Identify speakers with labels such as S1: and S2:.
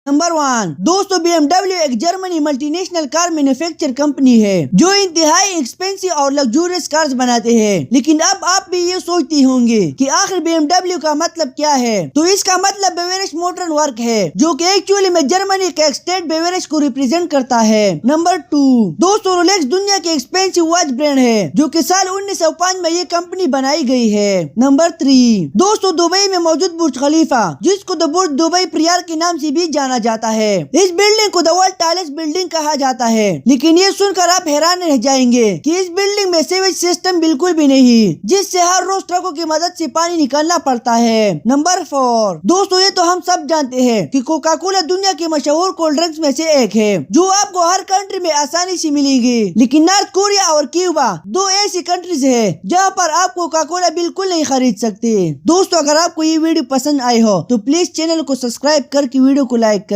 S1: Number 1 دوستو BMW ایک Germany multi national کار manufacture company ہے جو انتہائی ایکسپینسو اور لگزوریس کارز بناتے ہیں. لیکن اب آپ بھی یہ سوچتی ہوں گے کہ آخر BMW کا مطلب کیا ہے؟ تو اس کا مطلب بیوریج موٹر ورک ہے جو کہ ایکچولی میں جرمنی کا ایک اسٹیٹ بیوریج کو ریپرزینٹ کرتا ہے. نمبر 2 دوستو رولیکس دنیا کی ایکسپینسو واچ برانڈ ہے جو کہ سال 1905 میں یہ کمپنی بنائی گئی ہے. نمبر 3 دوستو دبئی میں موجود برج خلیفہ جس کو برج دبئی پریار کے نام سے بھی جانا جاتا ہے. اس بلڈنگ کو ورلڈ ٹالسٹ بلڈنگ کہا جاتا ہے. لیکن یہ سن کر آپ حیران رہ جائیں گے کہ اس بلڈنگ میں سیویج سسٹم بالکل بھی نہیں جس سے ہر روز ٹرکوں کی مدد سے پانی نکالنا پڑتا ہے. نمبر 4 دوستو یہ تو ہم سب جانتے ہیں کہ کوکا کولا دنیا کی مشہور کولڈ ڈرنکس میں سے ایک ہے جو آپ کو ہر کنٹری میں آسانی سے ملے گی. لیکن نارتھ کوریا اور کیوبا دو ایسی کنٹریز ہے جہاں پر آپ کوکا کولا بالکل نہیں خرید سکتے. دوستو اگر آپ کو یہ ویڈیو پسند آئی ہو تو پلیز چینل کو سبسکرائب کر کے ویڈیو کو لائک